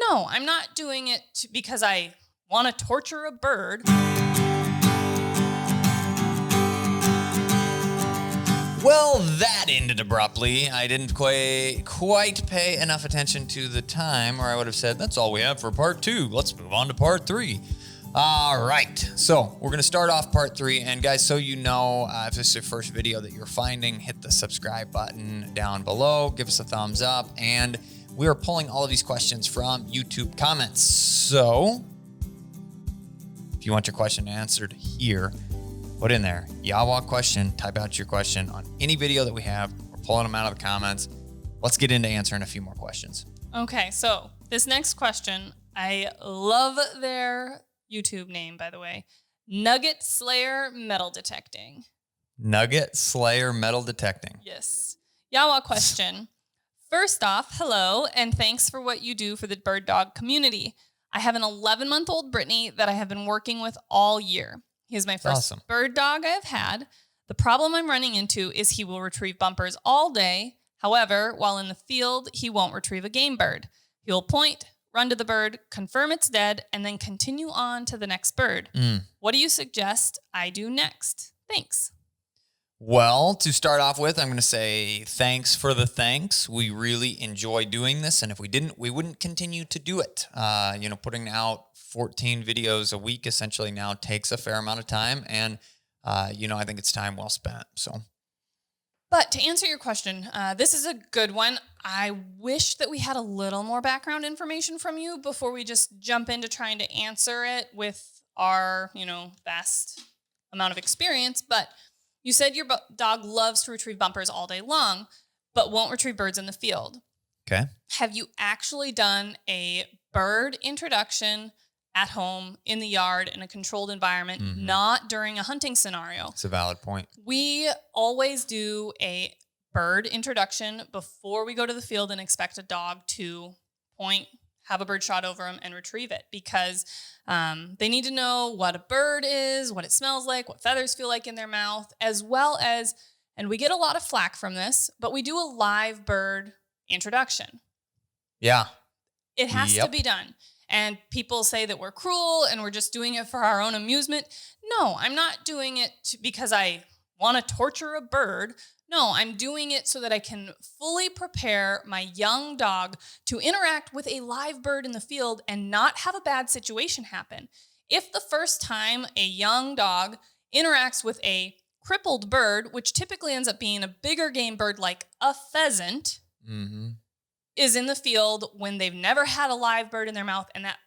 No, I'm not doing it because I want to torture a bird. Well, that ended abruptly. I didn't quite pay enough attention to the time, or I would have said, that's all we have for part 2. Let's move on to part 3. All right, so we're going to start off part 3. And guys, so you know, if this is your first video that you're finding, hit the subscribe button down below, give us a thumbs up, and we are pulling all of these questions from YouTube comments. So if you want your question answered here, put in there, YAWA question, type out your question on any video that we have. We're pulling them out of the comments. Let's get into answering a few more questions. Okay, so this next question, I love their YouTube name, by the way. Nugget Slayer Metal Detecting. Nugget Slayer Metal Detecting. Yes. YAWA question. First off, hello, and thanks for what you do for the bird dog community. I have an 11-month-old Brittany that I have been working with all year. He is my first bird dog I have had. The problem I'm running into is he will retrieve bumpers all day. However, while in the field, he won't retrieve a game bird. He will point, run to the bird, confirm it's dead, and then continue on to the next bird. What do you suggest I do next? Thanks. Well, to start off with, I'm going to say thanks for the thanks. We really enjoy doing this, and if we didn't, we wouldn't continue to do it. Putting out 14 videos a week essentially now takes a fair amount of time, and I think it's time well spent. But to answer your question, this is a good one. I wish that we had a little more background information from you before we just jump into trying to answer it with our, vast amount of experience. But you said your dog loves to retrieve bumpers all day long, but won't retrieve birds in the field. Okay. Have you actually done a bird introduction at home, in the yard, in a controlled environment, not during a hunting scenario? It's a valid point. We always do a bird introduction before we go to the field and expect a dog to point, have a bird shot over them, and retrieve it, because they need to know what a bird is, what it smells like, what feathers feel like in their mouth, as well as, and we get a lot of flack from this, but we do a live bird introduction. Yeah. It has to be done. And people say that we're cruel and we're just doing it for our own amusement. No, I'm not doing it because I want to torture a bird. No, I'm doing it so that I can fully prepare my young dog to interact with a live bird in the field and not have a bad situation happen. If the first time a young dog interacts with a crippled bird, which typically ends up being a bigger game bird like a pheasant, is in the field when they've never had a live bird in their mouth, and that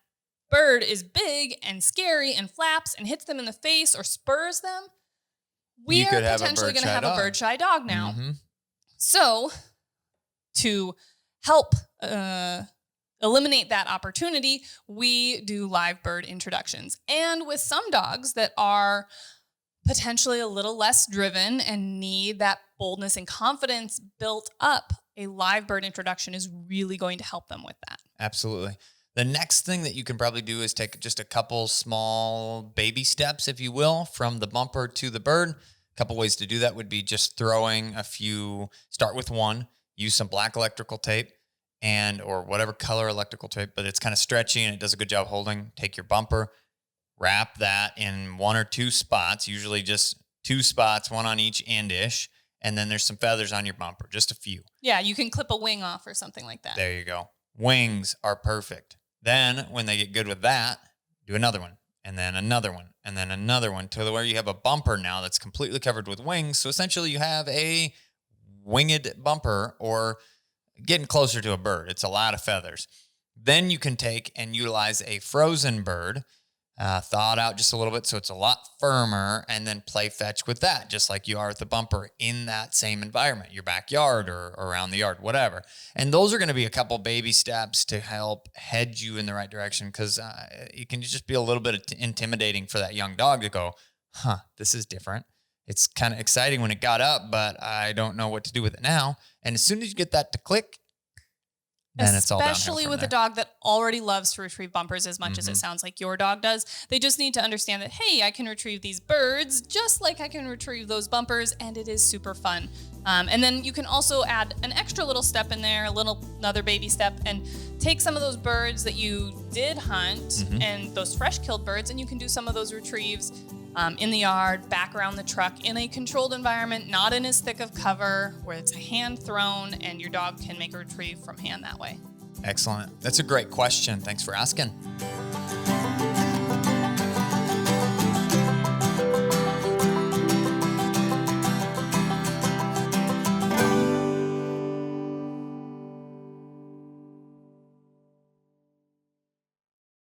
bird is big and scary and flaps and hits them in the face or spurs them, we are potentially going to have a bird-shy dog now. So to help eliminate that opportunity, we do live bird introductions. And with some dogs that are potentially a little less driven and need that boldness and confidence built up, a live bird introduction is really going to help them with that. Absolutely. The next thing that you can probably do is take just a couple small baby steps, if you will, from the bumper to the bird. A couple ways to do that would be just throwing start with one, use some black electrical tape or whatever color electrical tape, but it's kind of stretchy and it does a good job holding. Take your bumper, wrap that in one or two spots, usually just 2 spots, one on each end-ish. And then there's some feathers on your bumper, just a few. Yeah, you can clip a wing off or something like that. There you go. Wings are perfect. Then when they get good with that, do another one, and then another one, and then another one, to where you have a bumper now that's completely covered with wings. So essentially you have a winged bumper, or getting closer to a bird. It's a lot of feathers. Then you can take and utilize a frozen bird, thaw it out just a little bit so it's a lot firmer, and then play fetch with that, just like you are with the bumper in that same environment, your backyard or around the yard, whatever. And those are going to be a couple baby steps to help head you in the right direction, because it can just be a little bit intimidating for that young dog to go, this is different. It's kind of exciting when it got up, but I don't know what to do with it now. And as soon as you get that to click, then it's all downhill Especially from with there. a dog that already loves to retrieve bumpers as much as it sounds like your dog does. They just need to understand that, hey, I can retrieve these birds just like I can retrieve those bumpers, and it is super fun. And then you can also add an extra little step in there, another baby step, and take some of those birds that you did hunt and those fresh killed birds, and you can do some of those retrieves in the yard, back around the truck, in a controlled environment, not in as thick of cover, where it's hand thrown and your dog can make a retrieve from hand that way. Excellent. That's a great question. Thanks for asking.